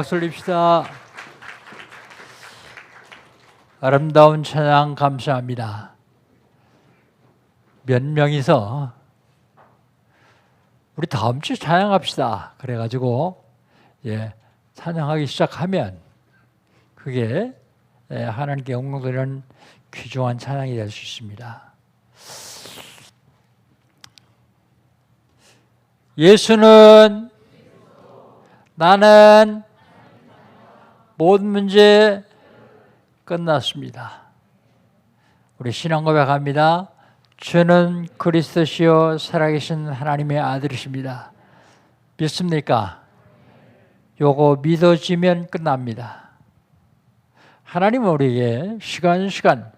박수 올립시다. 아름다운 찬양 감사합니다. 몇 명이서 우리 다음 주 찬양합시다. 그래가지고 찬양하기 시작하면 그게 하나님께 영광되는 귀중한 찬양이 될 수 있습니다. 예수는 나는 모든 문제 끝났습니다. 우리 신앙 고백합니다. 주는 그리스도시요 살아계신 하나님의 아들이십니다. 믿습니까? 요거 믿어지면 끝납니다. 하나님은 우리에게 시간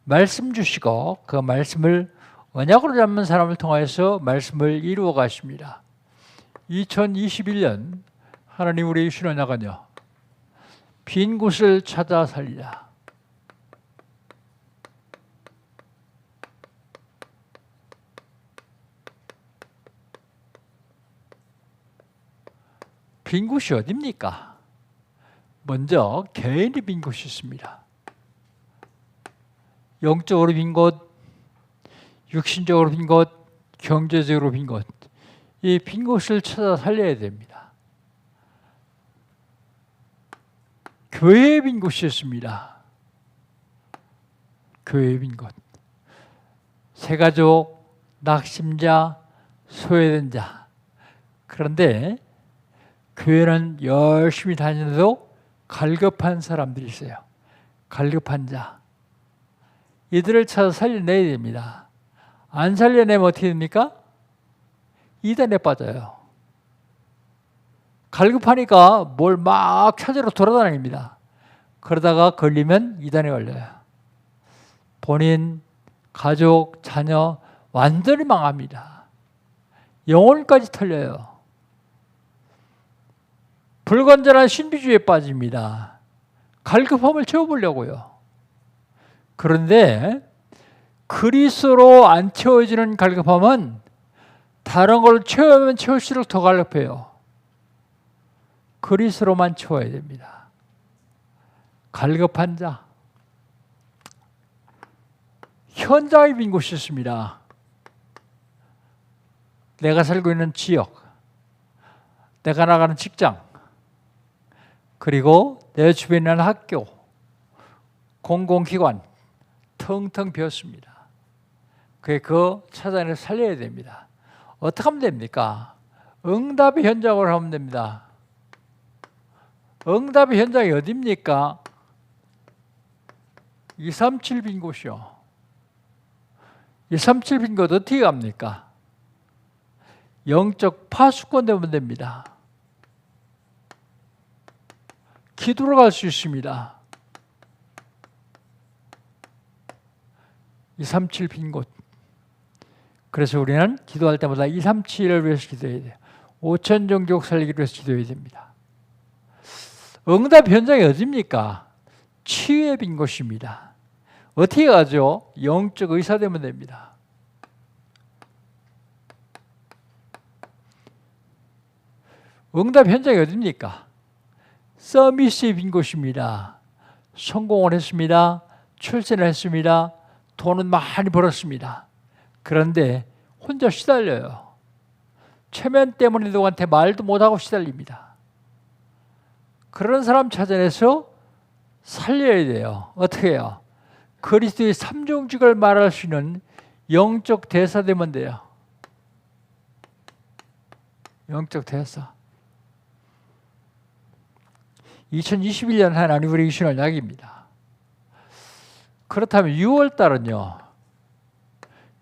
말씀 주시고 그 말씀을 언약으로 잡는 사람을 통해서 말씀을 이루어 가십니다. 2021년 하나님 우리에게 주신 언약은요, 빈 곳을 찾아 살리라. 빈 곳이 어디입니까? 먼저 개인이 빈 곳이 있습니다. 영적으로 빈 곳, 육신적으로 빈 곳, 경제적으로 빈 곳, 이 빈 곳을 찾아 살려야 됩니다. 교회에 빈 곳이 있습니다. 교회에 빈 곳. 새가족, 낙심자, 소외된 자. 그런데 교회는 열심히 다니는데도 갈급한 사람들이 있어요. 갈급한 자. 이들을 찾아 살려내야 됩니다. 안 살려내면 어떻게 됩니까? 이단에 빠져요. 갈급하니까 뭘 막 찾으러 돌아다닙니다. 그러다가 걸리면 이단에 걸려요. 본인, 가족, 자녀 완전히 망합니다. 영혼까지 털려요. 불건전한 신비주의에 빠집니다. 갈급함을 채워보려고요. 그런데 그리스도로 안 채워지는 갈급함은 다른 걸 채우면 채울수록 더 갈급해요. 그리스도로만 채워야 됩니다. 갈급한 자. 현장에 빈 곳이 있습니다. 내가 살고 있는 지역, 내가 나가는 직장, 그리고 내 주변에 있는 학교, 공공기관 텅텅 비었습니다. 그거 찾아내서 살려야 됩니다. 어떻게 하면 됩니까? 응답의 현장으로 하면 됩니다. 응답의 현장이 어디입니까? 237 빈 곳이요. 237 빈 곳 어떻게 갑니까? 영적 파수꾼 되면 됩니다. 기도로 갈 수 있습니다. 237 빈 곳. 그래서 우리는 기도할 때마다 237을 위해서 기도해야 돼요. 5천 종족 살리기를 위해서 기도해야 됩니다. 응답 현장이 어디입니까? 치유의 빈 곳입니다. 어떻게 가죠? 영적 의사 되면 됩니다. 응답 현장이 어디입니까? 서비스의 빈 곳입니다. 성공을 했습니다. 출세를 했습니다. 돈은 많이 벌었습니다. 그런데 혼자 시달려요. 체면 때문에 누구한테 말도 못하고 시달립니다. 그런 사람 찾아내서 살려야 돼요. 어떻게 해요? 그리스도의 삼종직을 말할 수 있는 영적 대사 되면 돼요. 영적 대사. 2021년 하나님 우리에게 주신 언약입니다. 그렇다면 6월 달은요.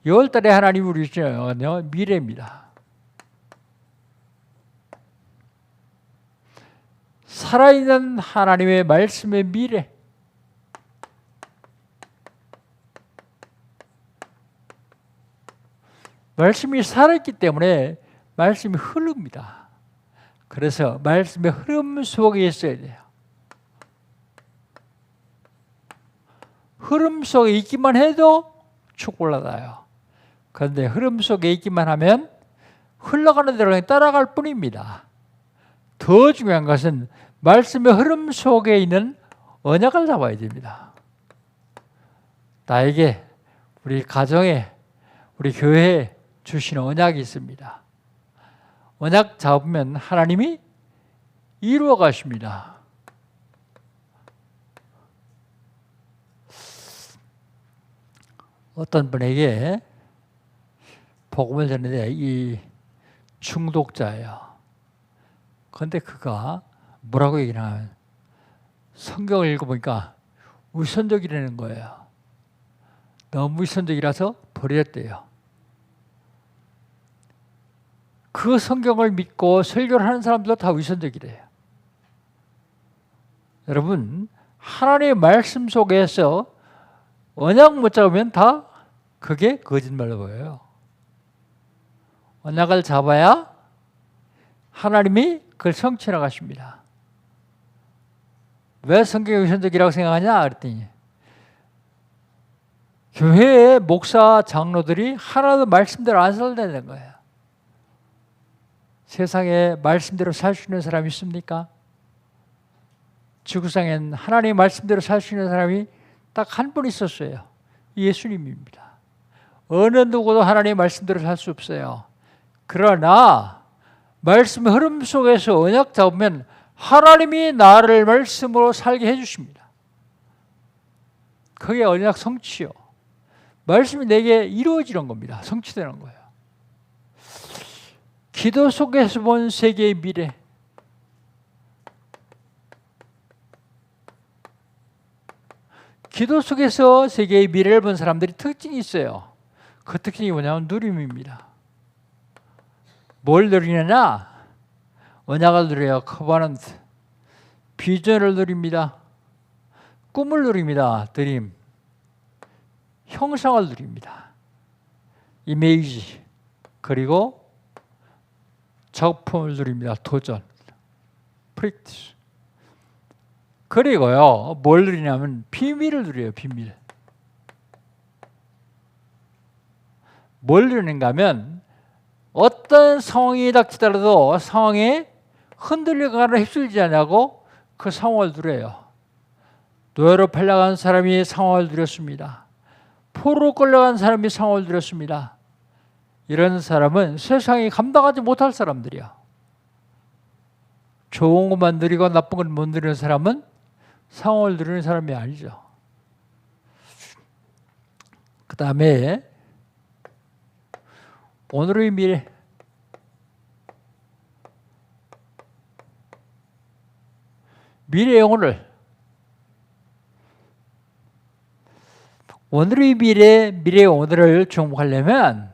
6월 달에 하나님 우리에게 주신 언약은요. 미래입니다. 살아있는 하나님의 말씀의 미래. 말씀이 살아있기 때문에 말씀이 흐릅니다. 그래서 말씀의 흐름 속에 있어야 돼요. 흐름 속에 있기만 해도 축복받아요. 그런데 흐름 속에 있기만 하면 흘러가는 대로 따라갈 뿐입니다. 더 중요한 것은 말씀의 흐름 속에 있는 언약을 잡아야 됩니다. 나에게, 우리 가정에, 우리 교회에 주시는 언약이 있습니다. 언약 잡으면 하나님이 이루어 가십니다. 어떤 분에게 복음을 전했는데 이 중독자예요. 그런데 그가 뭐라고 얘기를 하면 성경을 읽어보니까 위선적이라는 거예요. 너무 위선적이라서 버렸대요. 그 성경을 믿고 설교를 하는 사람들도 다 위선적이래요. 여러분, 하나님의 말씀 속에서 언약 못 잡으면 다 그게 거짓말로 보여요. 언약을 잡아야 하나님이 그걸 성취해 가십니다. 왜 성경이 위선적이라고 생각하냐 그랬더니 교회의 목사, 장로들이 하나도 말씀대로 안 살다는 거예요. 세상에 말씀대로 살 수 있는 사람이 있습니까? 지구상엔 하나님의 말씀대로 살 수 있는 사람이 딱 한 분 있었어요. 예수님입니다. 어느 누구도 하나님의 말씀대로 살 수 없어요. 그러나 말씀의 흐름 속에서 언약 잡으면 하나님이 나를 말씀으로 살게 해주십니다. 그게 언약 성취요. 말씀이 내게 이루어지는 겁니다. 성취되는 거예요. 기도 속에서 본 세계의 미래. 기도 속에서 세계의 미래를 본 사람들이 특징이 있어요. 그 특징이 뭐냐면 누림입니다. 뭘 누리느냐? 언약을 누려요. 커버넌트. 비전을 누립니다. 꿈을 누립니다. 드림. 형상을 누립니다. 이미지. 그리고 작품을 누립니다. 도전. 프랙티스. 그리고요, 뭘 누리냐면 비밀을 누려요. 비밀. 뭘 누리는가 하면 어떤 상황이 닥치더라도 상황에 흔들려가거나 휩쓸리지 않냐고 그 상황을 누려요. 노예로 팔려간 사람이 상황을 누렸습니다. 포로로 끌려간 사람이 상황을 누렸습니다. 이런 사람은 세상이 감당하지 못할 사람들이야. 좋은 것만 누리고 나쁜 건 못 누리는 사람은 상황을 누리는 사람이 아니죠. 그 다음에 오늘의 미래. 미래의 오늘. 오늘의 미래, 미래의 오늘을 정복하려면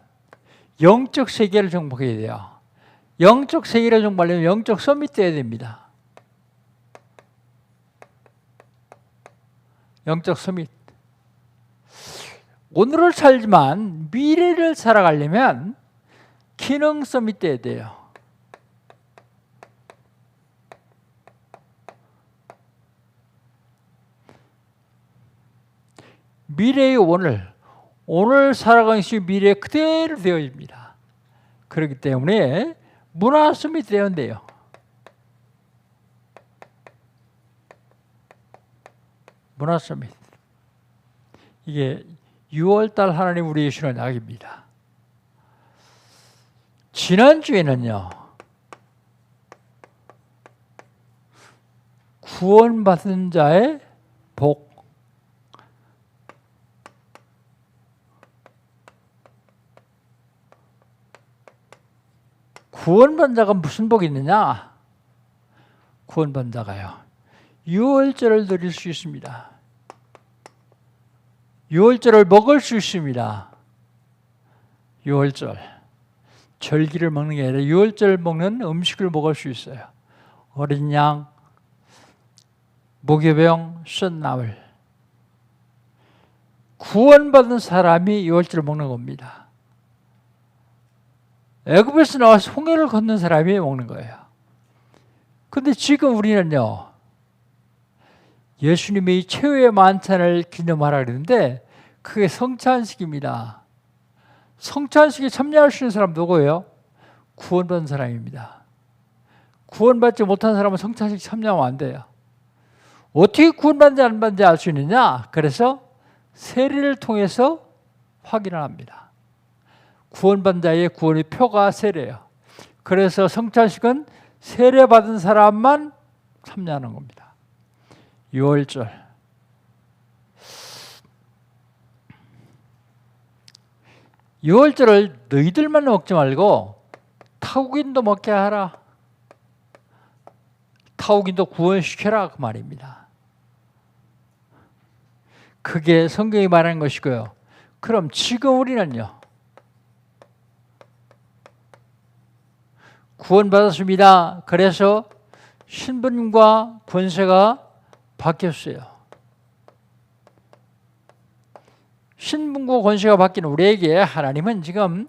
영적 세계를 정복해야 돼요. 영적 세계를 정복하려면 영적 서밋 돼야 됩니다. 영적 서밋. 오늘을 살지만 미래를 살아가려면 기능 서밋 돼야 돼요. 미래의 오늘 살아가는 것이 미래 그대로 되어집니다. 그렇기 때문에 문화 서밋 되어야 돼요. 문화 서밋. 이게 6월달 하나님 우리에게 주시는 약입니다. 지난주에는요, 구원받은 자의 복. 구원받은 자가 무슨 복이 있느냐? 구원받은 자가요, 유월절을 누릴 수 있습니다. 유월절을 먹을 수 있습니다. 유월절. 절기를 먹는 게 아니라 유월절 먹는 음식을 먹을 수 있어요. 어린 양, 무교병, 쏜나물. 구원받은 사람이 유월절을 먹는 겁니다. 애굽에서 나와서 홍해를 걷는 사람이 먹는 거예요. 근데 지금 우리는요, 예수님이 최후의 만찬을 기념하라 그러는데 그게 성찬식입니다. 성찬식에 참여할 수 있는 사람 누구예요? 구원받은 사람입니다. 구원받지 못한 사람은 성찬식 참여하면 안 돼요. 어떻게 구원받는지 안 받는지 알 수 있느냐? 그래서 세례를 통해서 확인을 합니다. 구원받은 자의 구원의 표가 세례예요. 그래서 성찬식은 세례받은 사람만 참여하는 겁니다. 6월절. 유월절을 너희들만 먹지 말고 타국인도 먹게 하라. 타국인도 구원시켜라 그 말입니다. 그게 성경이 말하는 것이고요. 그럼 지금 우리는요. 구원받았습니다. 그래서 신분과 권세가 바뀌었어요. 신분과 권세가 바뀐 우리에게 하나님은 지금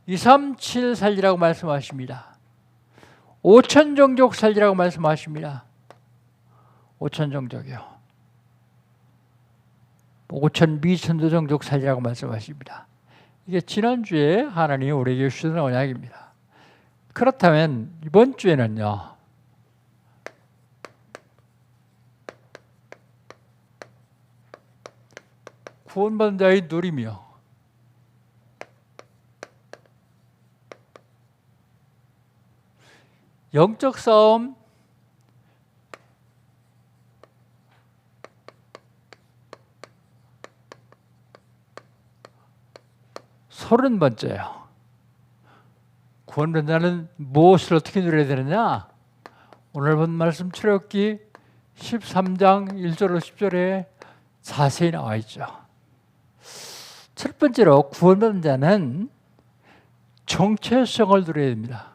237 살리라고 말씀하십니다. 5천 종족 살리라고 말씀하십니다. 5천 종족이요. 5천 미천도 종족 살리라고 말씀하십니다. 이게 지난주에 하나님이 우리에게 주신 언약입니다. 그렇다면 이번 주에는요. 구원받은 자의 누리며 영적 싸움 서른 번째요. 구원받은 자는 무엇을 어떻게 누려야 되느냐? 오늘 본 말씀 출애굽기 13장 1절로 10절에 자세히 나와 있죠. 첫 번째로 구원받은 자는 정체성을 누려야 됩니다.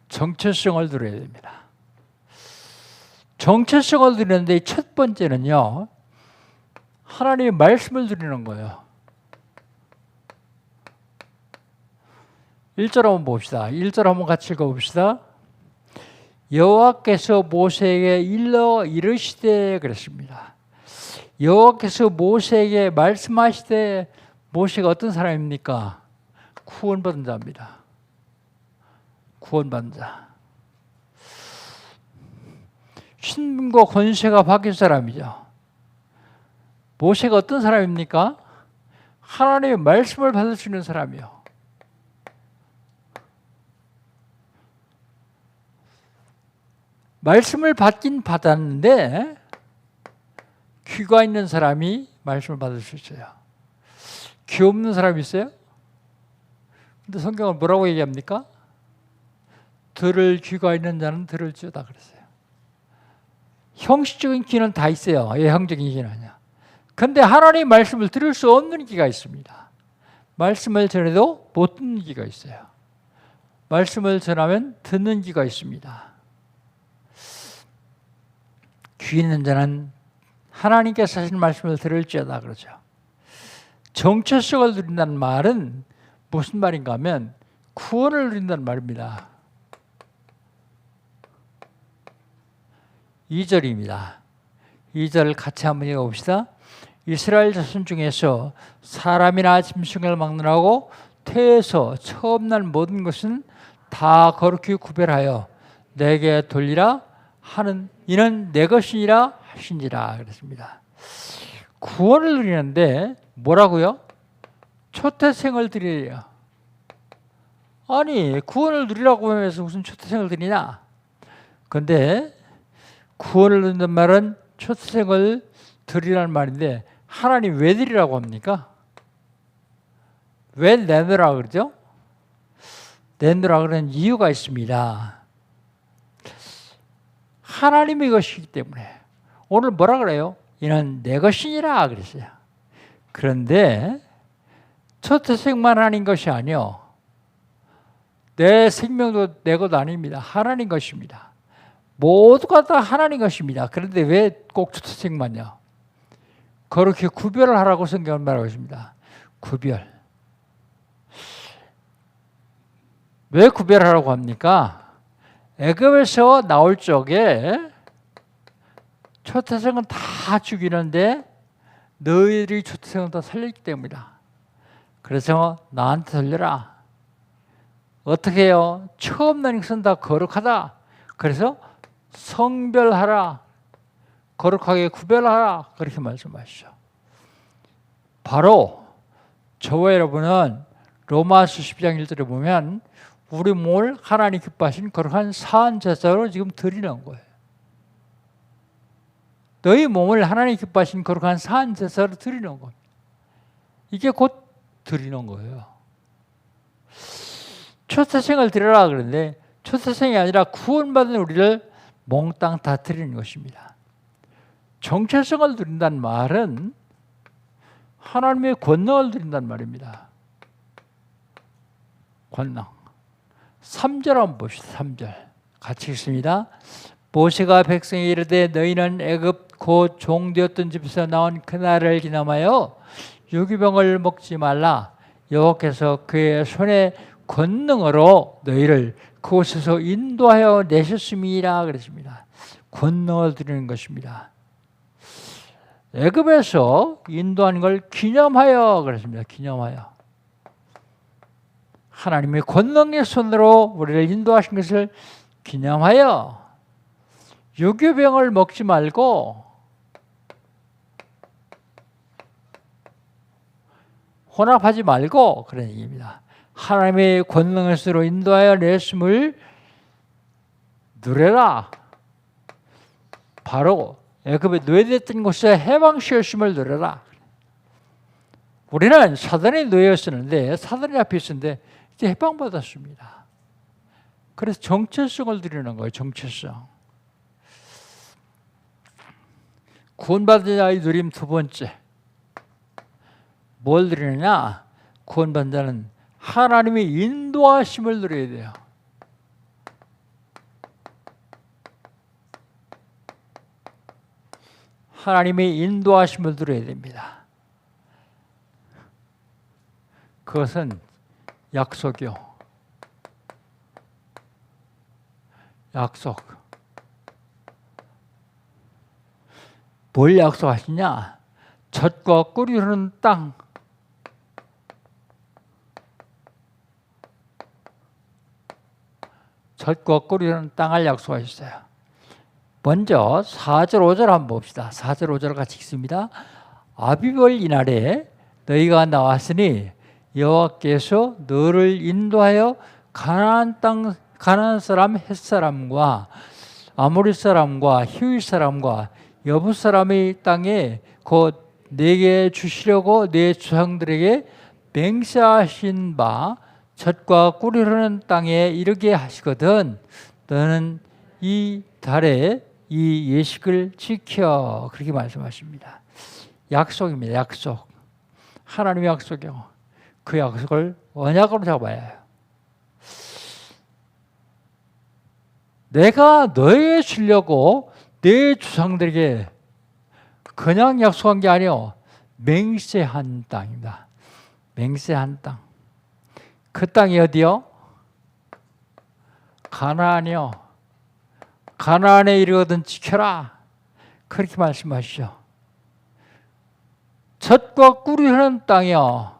정체성을 누려야 됩니다. 정체성을 누리는데 첫 번째는요. 하나님의 말씀을 누리는 거예요. 1절 한번 봅시다. 1절 한번 같이 읽어봅시다. 여호와께서 모세에게 일러 이르시되 그랬습니다. 여호와께서 모세에게 말씀하시되 모세가 어떤 사람입니까? 구원받은 자입니다. 구원받은 자. 신분과 권세가 바뀐 사람이죠. 모세가 어떤 사람입니까? 하나님의 말씀을 받을 수 있는 사람이요. 말씀을 받긴 받았는데 귀가 있는 사람이 말씀을 받을 수 있어요. 귀 없는 사람이 있어요? 근데 성경은 뭐라고 얘기합니까? 들을 귀가 있는 자는 들을지어다 그랬어요. 형식적인 귀는 다 있어요. 예형적인 귀는요. 근데 하나님의 말씀을 들을 수 없는 귀가 있습니다. 말씀을 전해도 못 듣는 귀가 있어요. 말씀을 전하면 듣는 귀가 있습니다. 귀 있는 자는 하나님께서 하신 말씀을 들을지어다 그러죠. 정체성을 누린다는 말은 무슨 말인가 하면 구원을 누린다는 말입니다. 2절입니다. 2절 같이 한번 읽어봅시다. 이스라엘 자손 중에서 사람이나 짐승을 막론하고 태에서 처음 난 모든 것은 다 거룩히 구별하여 내게 돌리라 하는 이는 내 것이니라 하신지라 그랬습니다. 구원을 누리는데 뭐라고요? 초태생을 드리래요. 아니 구원을 누리라고 하면서 무슨 초태생을 드리냐? 근데 구원을 누린다는 말은 초태생을 드리라는 말인데 하나님 왜 드리라고 합니까? 왜 내놓으라 그러죠? 내놓으라 그러는 이유가 있습니다. 하나님의 것이기 때문에. 오늘 뭐라 그래요? 이는 내 것이니라 그랬어요. 그런데 초태생만 아닌 것이 아니요. 내 생명도 내 것 아닙니다. 하나님 것입니다. 모두가 다 하나님 것입니다. 그런데 왜 꼭 초태생만요? 그렇게 구별을 하라고 성경은 말하고 있습니다. 구별. 왜 구별하라고 합니까? 애굽에서 나올 적에 초태생은 다 죽이는데 너희들이 초태생은 다 살렸기 때문이다. 그래서 나한테 돌려라. 어떻게 해요? 처음 나는 것은 다 거룩하다. 그래서 성별하라. 거룩하게 구별하라. 그렇게 말씀하시죠. 바로 저와 여러분은 로마서 12장 1절에 보면 우리 몸을 하나님 기뻐하신 거룩한 사한 제사로 지금 드리는 거예요. 너희 몸을 하나님 기뻐하신 거룩한 사한 제사로 드리는 겁니다. 이게 곧 드리는 거예요. 초태생을 드려라 그러는데 초태생이 아니라 구원받은 우리를 몽땅 다 드리는 것입니다. 정체성을 드린다는 말은 하나님의 권능을 드린다는 말입니다. 권능. 3절 한번 봅시다. 3절 같이 읽습니다. 모세가 백성에게 이르되 너희는 애굽 곧 종되었던 집에서 나온 그날을 기념하여 유기병을 먹지 말라. 여호와께서 그의 손에 권능으로 너희를 그곳에서 인도하여 내셨음이라 그랬습니다. 권능을 드리는 것입니다. 애굽에서 인도한 걸 기념하여 그랬습니다. 기념하여. 하나님의 권능의 손으로 우리를 인도하신 것을 기념하여 유교병을 먹지 말고 혼합하지 말고 그런 얘기입니다. 하나님의 권능의 손으로 인도하여 냈음을 누려라. 바로 애굽에 노예됐던 곳에 해방시켰음을 누려라. 우리는 사단의 노예였었는데 사단의 앞에 있었는데 이제 해방받았습니다. 그래서 정체성을 드리는 거예요. 정체성. 구원받은 자의 누림 두 번째. 뭘 드리느냐? 구원받은 자는 하나님의 인도하심을 누려야 돼요. 하나님의 인도하심을 누려야 됩니다. 그것은 약속이요. 약속. 뭘 약속하시냐? 젖과 꿀이 흐르는 땅. 젖과 꿀이 흐르는 땅을 약속하셨어요. 먼저 4절 5절 한번 봅시다. 4절 5절 같이 읽습니다. 아비벌 이날에 너희가 나왔으니 여호와께서 너를 인도하여 가나안 땅 가나안 사람 헷 사람과 아모리 사람과 히윗 사람과 여부 사람의 땅에 곧 내게 주시려고 내 조상들에게 맹세하신 바 젖과 꿀이 흐르는 땅에 이르게 하시거든 너는 이 달에 이 예식을 지켜. 그렇게 말씀하십니다. 약속입니다. 약속. 하나님의 약속이요. 그 약속을 언약으로 잡아야 해요. 내가 너에게 주려고 내 조상들에게 그냥 약속한 게 아니요. 맹세한 땅입니다. 맹세한 땅. 그 땅이 어디요? 가나안이요. 가나안에 이르거든 지켜라. 그렇게 말씀하시죠. 젖과 꿀이 흐르는 땅이요.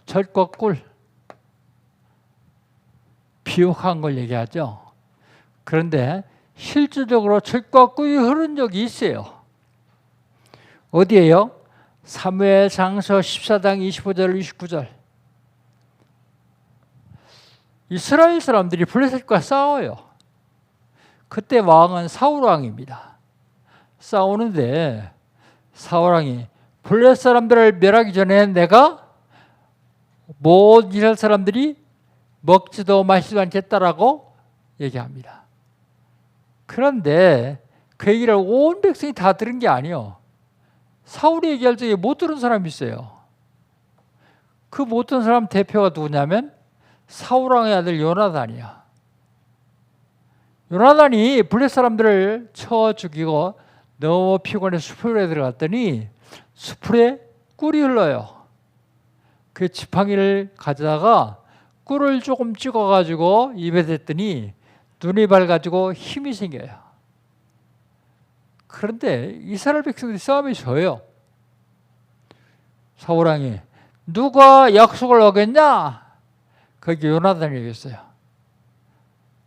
젖과 꿀. 비옥한 걸 얘기하죠. 그런데 실질적으로 젖과 꿀이 흐른 적이 있어요. 어디에요? 사무엘상서 14장 25절 29절. 이스라엘 사람들이 블레셋과 싸워요. 그때 왕은 사울 왕입니다. 싸우는데 사울 왕이 블레셋 사람들을 멸하기 전에 내가 모든 이스라엘 사람들이 먹지도 마시지도 않겠다라고 얘기합니다. 그런데 그 얘기를 온 백성이 다 들은 게 아니에요. 사울이 얘기할 적에 못 들은 사람이 있어요. 그 못 들은 사람 대표가 누구냐면 사울 왕의 아들 요나단이야. 요나단이 블레셋 사람들을 쳐 죽이고 너무 피곤해 수풀에 들어갔더니 수풀에 꿀이 흘러요. 그 지팡이를 가져다가 꿀을 조금 찍어가지고 입에 댔더니 눈이 밝아지고 힘이 생겨요. 그런데 이스라엘 백성들이 싸움에 져요. 사울왕이 누가 약속을 어겼냐? 거기 요나단이 얘기했어요.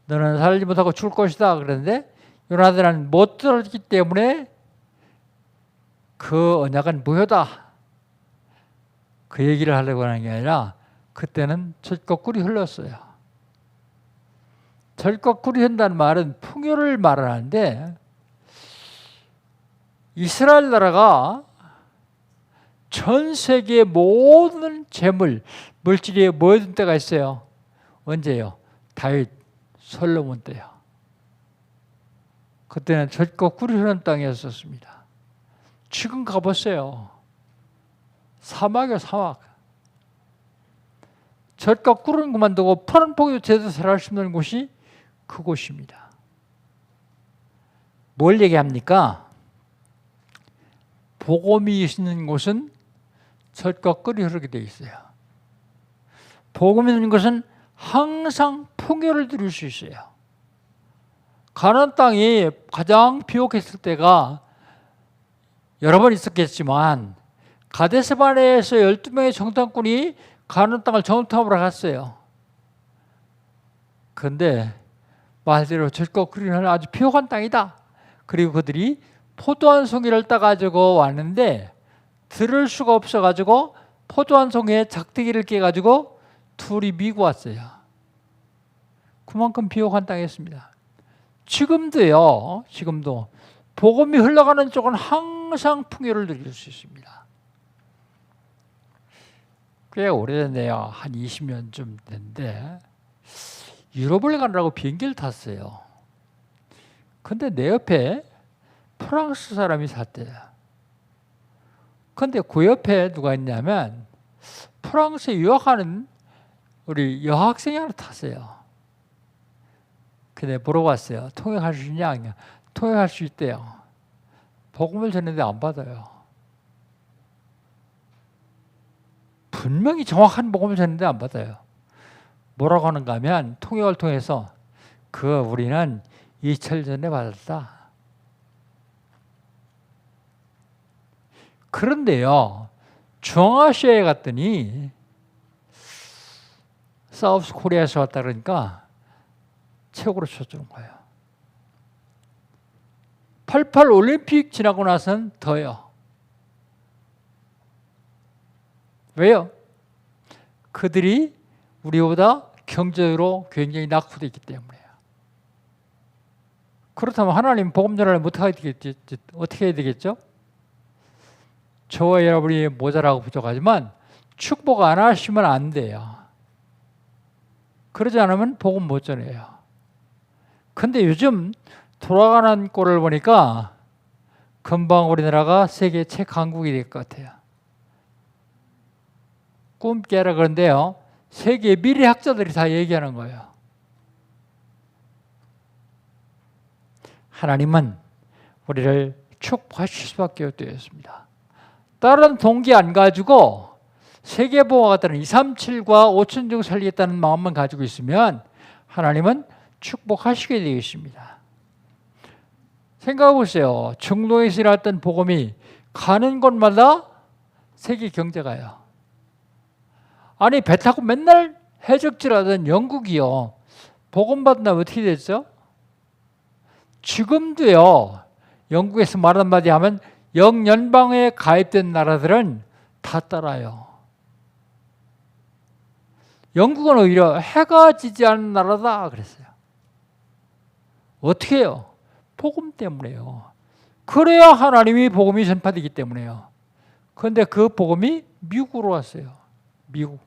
너는 살지 못하고 죽을 것이다. 그랬는데 요나단은 못 들었기 때문에 그 언약은 무효다. 그 얘기를 하려고 하는 게 아니라 그때는 젖과 꿀이 흘렀어요. 젖과 꿀이 흐른다는 말은 풍요를 말하는데 이스라엘 나라가 전 세계의 모든 재물, 물질이 모여든 때가 있어요. 언제요? 다윗, 솔로몬 때요. 그때는 젖과 꿀이 흐르는 땅이었었습니다. 지금 가보세요. 사막이요, 사막. 젖과 꿀은 그만두고 푸른 포기도 제대로 자랄 수 있는 곳이 그곳입니다. 뭘 얘기합니까? 복음이 있는 곳은 젖과 꿀이 흐르게 되어 있어요. 복음이 있는 것은 항상 풍요를 누릴 수 있어요. 가나안 땅이 가장 비옥했을 때가 여러 번 있었겠지만 가데스바네에서 12명의 정탐꾼이 가나안 땅을 정탐하러 갔어요. 그런데 말대로 젖과 꿀이 흐르는 아주 비옥한 땅이다. 그리고 그들이 포도 한 송이를 따가지고 왔는데 들을 수가 없어가지고 포도 한 송이에 작대기를 깨가지고 둘이 미고 왔어요. 그만큼 비옥한 땅이었습니다. 지금도요. 지금도 복음이 흘러가는 쪽은 항상 풍요를 누릴 수 있습니다. 꽤 오래됐네요. 한 20년쯤 됐는데 유럽을 가느라고 비행기를 탔어요. 근데 내 옆에 프랑스 사람이 샀대요. 근데 그 옆에 누가 있냐면 프랑스에 유학하는 우리 여학생이 하나 탔어요. 근데 물어봤어요. 통역할 수 있냐? 통역할 수 있대요. 복음을 전했는데 안 받아요. 분명히 정확한 복음을 전했는데 안 받아요. 뭐라고 하는가 하면 통역을 통해서 우리는 2철 전에 받았다. 그런데요. 중앙아시아에 갔더니 사우스 코리아에서 왔다 그러니까 최고로 쳐주는 거예요. 88 올림픽 지나고 나서는 더요. 왜요? 그들이 우리보다 경제적으로 굉장히 낙후되어 있기 때문에요. 그렇다면 하나님 복음 전환을 어떻게 해야 되겠죠? 저와 여러분이 모자라고 부족하지만 축복 안 하시면 안 돼요. 그러지 않으면 복음 못 전해요. 근데 요즘 돌아가는 꼴을 보니까 금방 우리나라가 세계 최강국이 될 것 같아요. 꿈 깨라 그런데요. 세계 미래학자들이 다 얘기하는 거예요. 하나님은 우리를 축복하실 수밖에 없습니다. 다른 동기 안 가지고 세계보와 같다는 237과 5천 종 살리겠다는 마음만 가지고 있으면 하나님은 축복하시게 되어 있습니다. 생각해 보세요. 중동에서 일어났던 복음이 가는 곳마다 세계 경제가요. 아니 배 타고 맨날 해적질하던 영국이요. 복음 받는다면 어떻게 됐죠? 지금도요. 영국에서 말 한마디 하면 영연방에 가입된 나라들은 다 따라요. 영국은 오히려 해가 지지 않는 나라다 그랬어요. 어떻게 해요? 복음 때문에요. 그래야 하나님이 복음이 전파되기 때문에요. 그런데 그 복음이 미국으로 왔어요. 미국.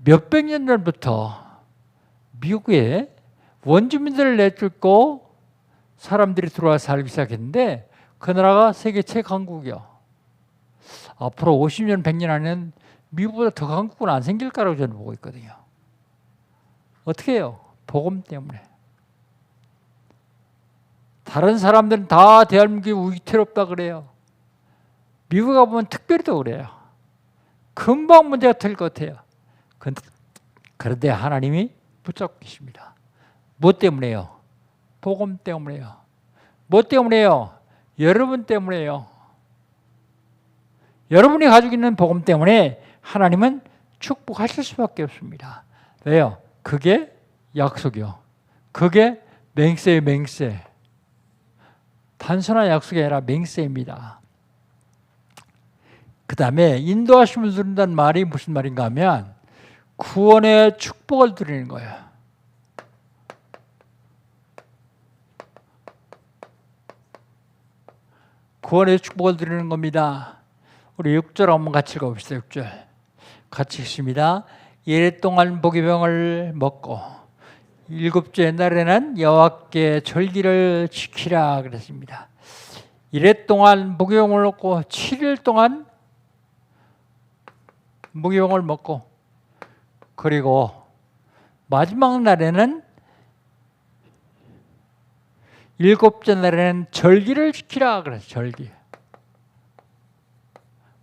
몇백 년 전부터 미국에 원주민들을 내쫓고 사람들이 들어와 살기 시작했는데 그 나라가 세계 최강국이요. 앞으로 50년, 100년 안에는 미국보다 더 강국은 안 생길 거라고 저는 보고 있거든요. 어떻게 해요? 복음 때문에. 다른 사람들은 다 대한민국이 위태롭다 그래요. 미국 가보면 특별히 더 그래요. 금방 문제가 될 것 같아요. 그런데 하나님이 붙잡고 계십니다. 뭐 때문에요? 복음 때문에요. 뭐 때문에요? 여러분 때문에요. 여러분이 가지고 있는 복음 때문에 하나님은 축복하실 수밖에 없습니다. 왜요? 그게 약속이요. 그게 맹세의 맹세. 단순한 약속이 아니라 맹세입니다. 그 다음에 인도하심을 누린다는 말이 무슨 말인가 하면 구원의 축복을 드리는 거예요. 구원의 축복을 드리는 겁니다. 우리 6절 한번 같이 읽어봅시다. 6절 같이 읽습니다. 이래 동안 무교병을 먹고 7째 날에는 여호와께 절기를 지키라 그랬습니다. 이래 동안 무교병을 먹고 7일 동안 무교병을 먹고 그리고 마지막 날에는 7째 날에는 절기를 지키라 그랬어요. 절기.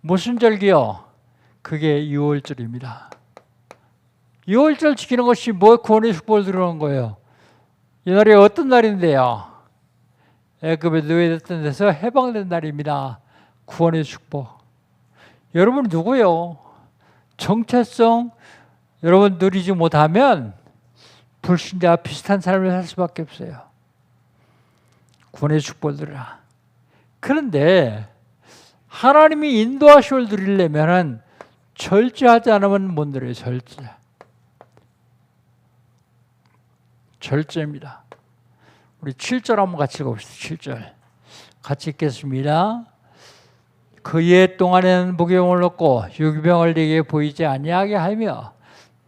무슨 절기요? 그게 유월절입니다. 유월절 지키는 것이 뭐 구원의 축복을 들어오는 거예요? 이 날이 어떤 날인데요? 애굽에 노예됐던 데서 해방된 날입니다. 구원의 축복. 여러분 누구요? 정체성 여러분 누리지 못하면 불신자와 비슷한 삶을 살 수밖에 없어요. 구원의 축복을 누리라. 그런데 하나님이 인도하심을 누리려면 절제하지 않으면 못 누려요. 절제입니다. 우리 7절 한번 같이 읽어봅시다. 7절 같이 읽겠습니다. 그 예 동안에는 무교병을 먹고 유기병을 내게 보이지 아니하게 하며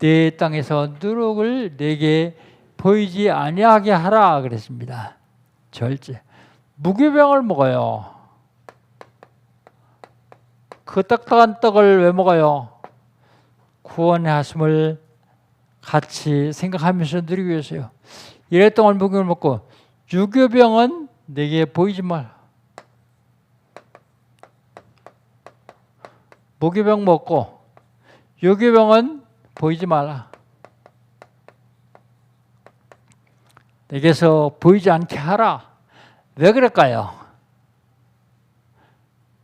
내 땅에서 누룩을 내게 보이지 아니하게 하라 그랬습니다. 절제. 무교병을 먹어요. 그 딱딱한 떡을 왜 먹어요? 구원의 하심을 같이 생각하면서 누리기 위해서요. 이래 동안 무교병을 먹고 유교병은 내게 보이지 말. 무교병 먹고 유교병은 보이지 말라. 내게서 보이지 않게 하라. 왜 그럴까요?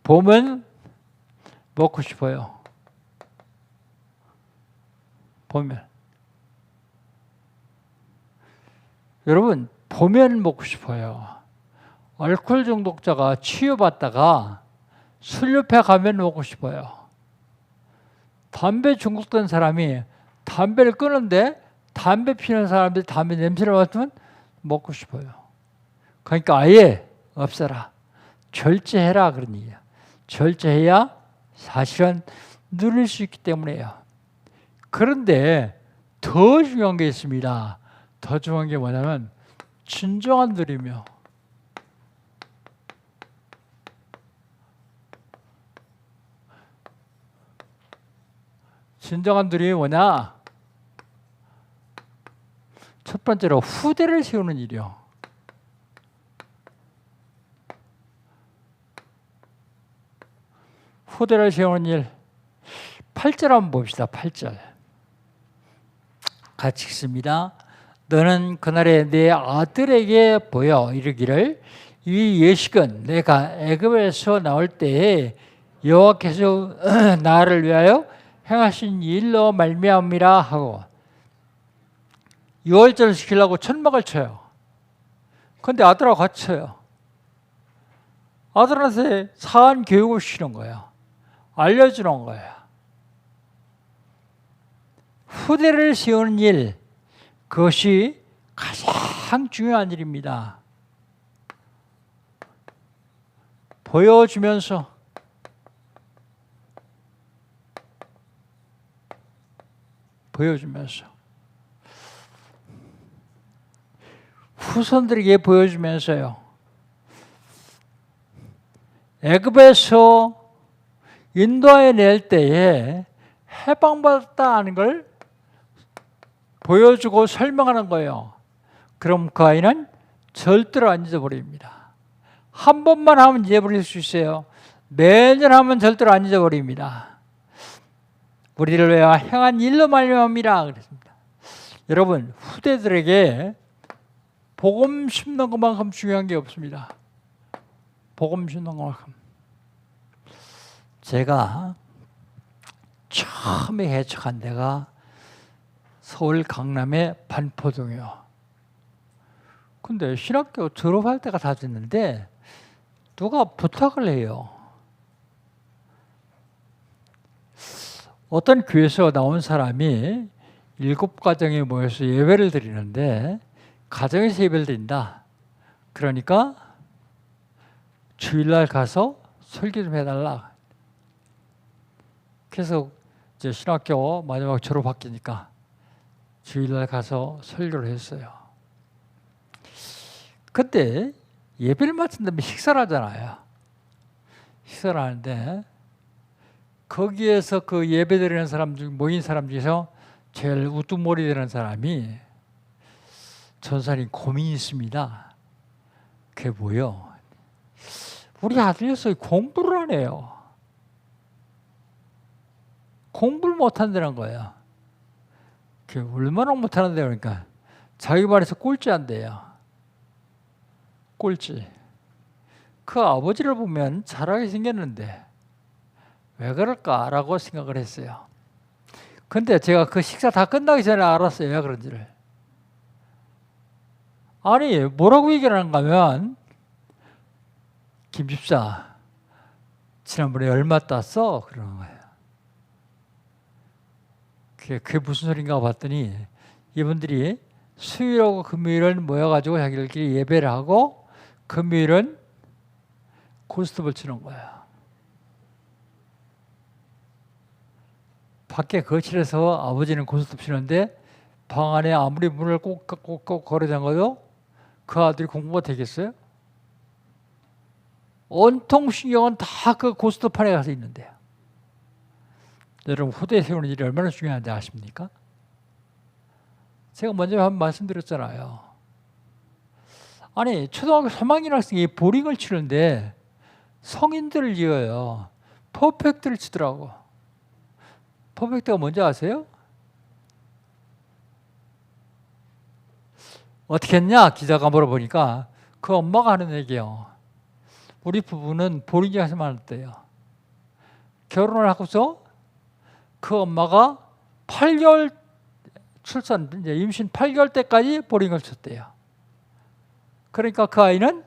보면 먹고 싶어요. 보면. 여러분, 보면 먹고 싶어요. 알코올 중독자가 치유받다가 술옆에 가면 먹고 싶어요. 담배 중독된 사람이 담배를 끊는데 담배 피우는 사람들이 담배 냄새를 맡으면 먹고 싶어요. 그러니까 아예 없애라. 절제해라 그런 얘기야. 절제해야 사실은 누릴 수 있기 때문에요. 그런데 더 중요한 게 있습니다. 더 중요한 게 뭐냐면 진정한 누리며 진정한 누림이 뭐냐? 첫 번째로 후대를 세우는 일이요. 후대를 세우는 일. 8절 한번 봅시다. 8절. 같이 읽습니다. 너는 그날에 내 아들에게 보여 이르기를 이 예식은 내가 애굽에서 나올 때에 여호와께서 나를 위하여 행하신 일로 말미암이라 하고 유월절을 지키려고 천막을 쳐요. 그런데 아들하고 같이 쳐요. 아들한테 사안 교육을 시키는 거예요. 알려주는 거예요. 후대를 세우는 일, 그것이 가장 중요한 일입니다. 보여주면서 후손들에게 보여주면서요. 애굽에서 인도해 낼 때에 해방받았다는 걸 보여주고 설명하는 거예요. 그럼 그 아이는 절대로 안 잊어버립니다. 한 번만 하면 잊어버릴 수 있어요. 매년 하면 절대로 안 잊어버립니다. 우리를 위하여 행한 일로 말미암이라 그랬습니다. 여러분, 후대들에게 복음 심는 것만큼 중요한 게 없습니다. 복음 심는 것만큼. 제가 처음에 개척한 데가 서울 강남의 반포동이요. 근데 신학교 졸업할 때가 다 됐는데 누가 부탁을 해요. 어떤 교회에서 나온 사람이 7가정에 모여서 예배를 드리는데 가정에서 예배를 드린다. 그러니까 주일날 가서 설교 좀 해달라. 그래서 이제 신학교 마지막 졸업학기니까 주일날 가서 설교를 했어요. 그때 예배를 마친 다음에 식사를 하잖아요. 식사를 하는데 거기에서 그 예배 드리는 사람 중 모인 사람 중에서 제일 우두머리 되는 사람이 전사님 고민이 있습니다. 그게 뭐요? 우리 아들 녀석이 공부를 안 해요. 공부를 못한다는 거예요. 그게 얼마나 못하는데 그러니까 자기 말에서 꼴찌한대요. 꼴찌. 그 아버지를 보면 잘하게 생겼는데 왜 그럴까라고 생각을 했어요. 근데 제가 그 식사 다 끝나기 전에 알았어요. 왜 그런지를. 아니 뭐라고 얘기를 하는가 하면 김 집사 지난번에 얼마 땄어? 그러는 거예요. 그게 무슨 소린가 봤더니 이분들이 수요일하고 금요일은 모여가지고 자기들끼리 예배를 하고 금요일은 고스톱을 치는 거예요. 밖에 거실에서 아버지는 고스톱 치는데 방 안에 아무리 문을 꼭 걸어 잠가도 그 아들이 공부가 되겠어요? 온통 신경은 다 그 고스톱판에 가서 있는데요. 여러분 후대 세우는 일이 얼마나 중요한지 아십니까? 제가 먼저 한번 말씀드렸잖아요. 아니 초등학교 3학년 학생이 보링을 치는데 성인들을 이어요. 퍼펙트를 치더라고. 퍼펙트가 뭔지 아세요? 어떻게 했냐? 기자가 물어보니까 그 엄마가 하는 얘기예요. 우리 부부는 보링장에서만 했대요. 결혼을 하고서 그 엄마가 8개월 출산, 이제 임신 8개월 때까지 보링을 쳤대요. 그러니까 그 아이는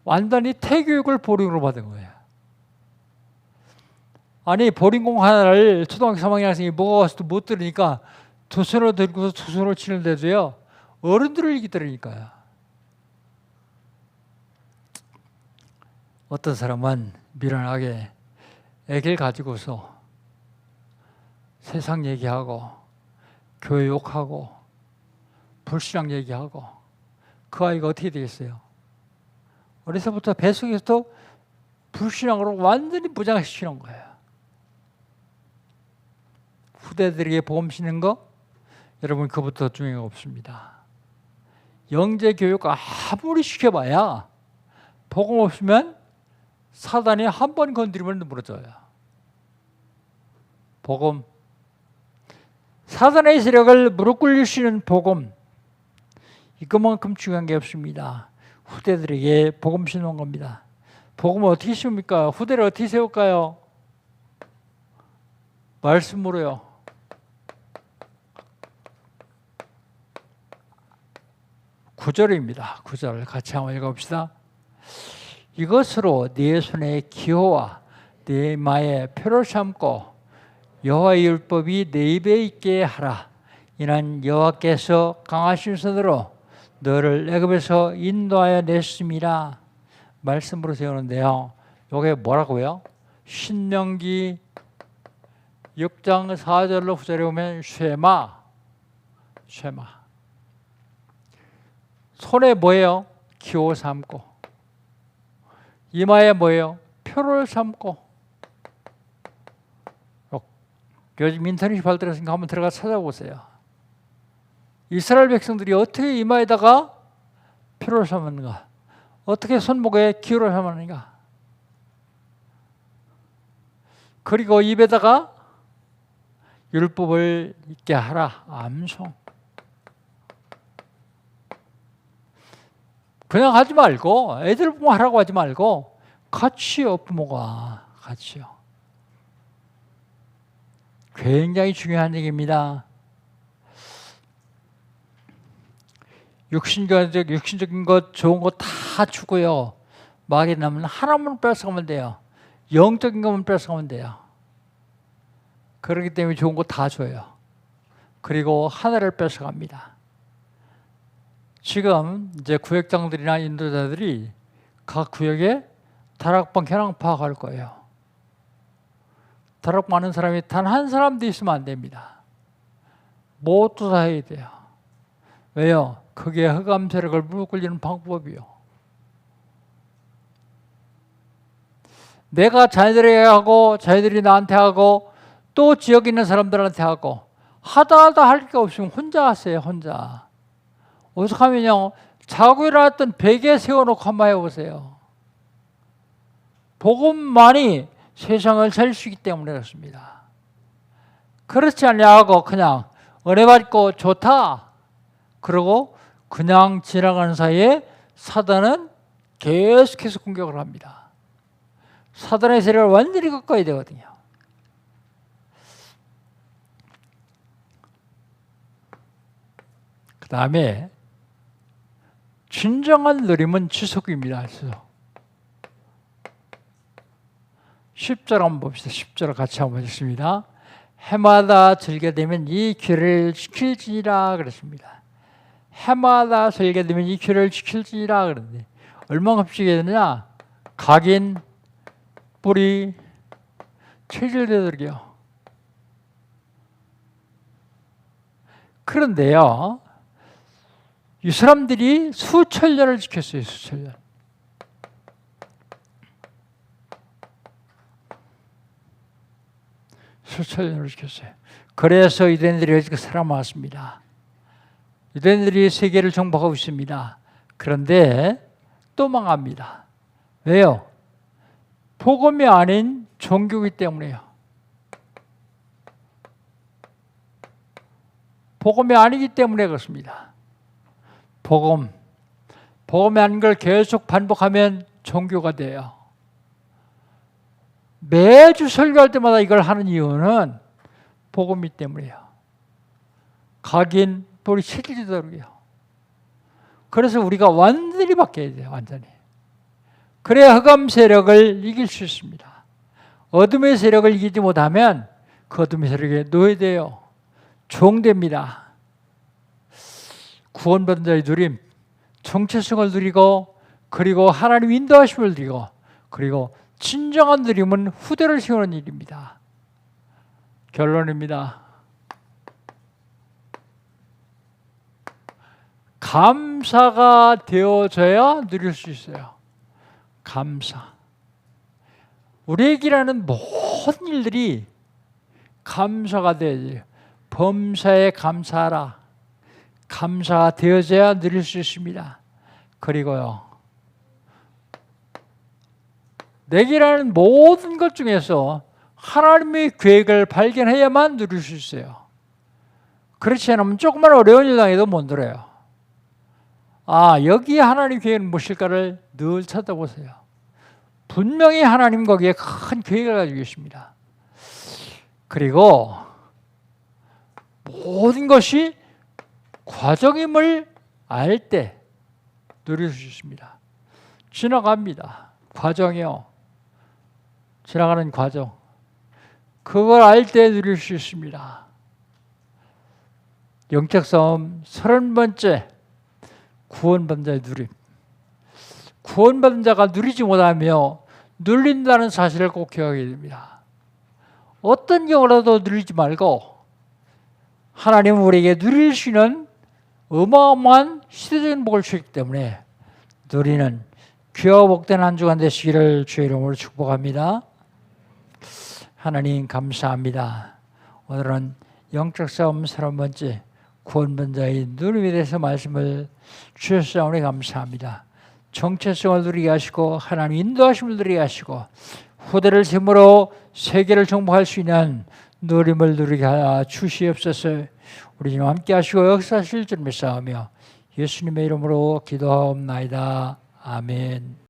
완전히 태교육을 보링으로 받은 거예요. 아니 보링공 하나를 초등학교 3학년 학생이 먹어가서도 못 들으니까 두 손으로 들고서 두 손으로 치는데도요. 어른들을 이기더라니까요. 어떤 사람은 미련하게 애기를 가지고서 세상 얘기하고 교회 욕하고 불신앙 얘기하고 그 아이가 어떻게 되겠어요? 어려서부터 뱃속에서도 불신앙으로 완전히 무장시키는 거예요. 후대들에게 복음 심는 거 여러분 그것부터 중요한 거 없습니다. 영재 교육 아무리 시켜봐야 복음 없으면 사단이 한 번 건드리면 무너져요. 복음. 사단의 세력을 무릎 꿇릴 수 있는 복음. 이것만큼 중요한 게 없습니다. 후대들에게 복음 심는 겁니다. 복음을 어떻게 심습니까? 후대를 어떻게 세울까요? 말씀으로요. 9절입니다. 9절 같이 한번 읽어봅시다. 이것으로 네 손의 기호와 네 마의 표를 삼고 여호와의 율법이 내 입에 있게 하라. 이는 여호와께서 강하신 손으로 너를 애굽에서 인도하여 냈습니다. 말씀으로 세우는데요. 이게 뭐라고요? 신명기 6장 4절로 9절에 보면 쉐마. 손에 뭐예요? 기호 삼고. 이마에 뭐예요? 표를 삼고. 요즘 인터넷이 발달했으니까 한번 들어가 찾아보세요. 이스라엘 백성들이 어떻게 이마에다가 표를 삼았는가? 어떻게 손목에 기호를 삼았는가? 그리고 입에다가 율법을 있게 하라. 암송. 그냥 하지 말고 애들 보고 하라고 하지 말고 같이요. 부모가 같이요. 굉장히 중요한 얘기입니다. 육신적인 것, 좋은 것 다 주고요. 마귀 남은 하나만 뺏어가면 돼요. 영적인 것만 뺏어가면 돼요. 그렇기 때문에 좋은 거 다 줘요. 그리고 하늘을 뺏어갑니다. 지금 이제 구역장들이나 인도자들이 각 구역에 다락방 현황 파악할 거예요. 다락방 하는 사람이 단 한 사람도 있으면 안 됩니다. 모두 다 해야 돼요. 왜요? 그게 흑암 세력을 물끌리는 방법이요. 내가 자기들에게 하고 자기들이 나한테 하고 또 지역에 있는 사람들한테 하고 하다 할 게 없으면 혼자 하세요. 혼자. 어떻게 하면요, 자고 일어났던 베개 세워놓고 한번 해보세요. 복음만이 세상을 살 수 있기 때문에 그렇습니다. 그렇지 않냐고 그냥 은혜 받고 좋다 그러고 그냥 지나가는 사이에 사단은 계속해서 공격을 합니다. 사단의 세력을 완전히 꺾어야 되거든요. 그 다음에 진정한 누림은 지속입니다. 지속. 10절 한번 봅시다. 10절 같이 한번 읽습니다. 해마다 절게 되면 이 규례를 지킬지니라 그랬습니다. 해마다 절게 되면 이 규례를 지킬지니라 그랬는데 얼마나 지키게 되느냐? 각인, 뿌리, 체질되도록이요. 그런데요, 이 사람들이 수천 년을 지켰어요. 수천 년. 수천 년을 지켰어요. 그래서 유대인들이 여지껏 살아왔습니다. 유대인들이 세계를 정복하고 있습니다. 그런데 또 망합니다. 왜요? 복음이 아닌 종교이기 때문에요. 복음이 아니기 때문에 그렇습니다. 복음이 아닌 걸 계속 반복하면 종교가 돼요. 매주 설교할 때마다 이걸 하는 이유는 복음이 때문이에요. 각인, 뿌리, 체질되도록이요. 그래서 우리가 완전히 바뀌어야 돼요. 완전히. 그래야 흑암 세력을 이길 수 있습니다. 어둠의 세력을 이기지 못하면 그 어둠의 세력에 놓여야 돼요. 종됩니다. 구원받은 자의 누림, 정체성을 누리고 그리고 하나님 인도하심을 누리고 그리고 진정한 누림은 후대를 세우는 일입니다. 결론입니다. 감사가 되어져야 누릴 수 있어요. 감사. 우리에게 일하는 모든 일들이 감사가 되어져요. 범사에 감사하라. 감사가 되어져야 누릴 수 있습니다. 그리고요, 내게 일하는 모든 것 중에서 하나님의 계획을 발견해야만 누릴 수 있어요. 그렇지 않으면 조금만 어려운 일 당해도 못 누려요. 아, 여기 하나님 계획은 무엇일까를 늘 찾아보세요. 분명히 하나님 거기에 큰 계획을 가지고 계십니다. 그리고 모든 것이 과정임을 알 때 누릴 수 있습니다. 지나갑니다. 과정이요. 지나가는 과정. 그걸 알 때 누릴 수 있습니다. 영적 싸움 30번째 구원받은 자의 누림. 구원받은 자가 누리지 못하며 눌린다는 사실을 꼭 기억해야 됩니다. 어떤 경우라도 누리지 말고 하나님은 우리에게 누릴 수 있는 어마어마한 시대적인 복을 주셨기 때문에 누리는 귀하고 복된 한 주간 되시기를 주의 이름으로 축복합니다. 하나님 감사합니다. 오늘은 영적 싸움 30번째 구원받은 자의 누림에 대해서 말씀을 주셨사오니 감사합니다. 정체성을 누리게 하시고 하나님 인도하심을 누리게 하시고 후대를 힘으로 세계를 정복할 수 있는 누림을 누리게 하여 주시옵소서. 우리 좀 함께 하시고 역사하실 줄 믿사오며 예수님의 이름으로 기도하옵나이다. 아멘.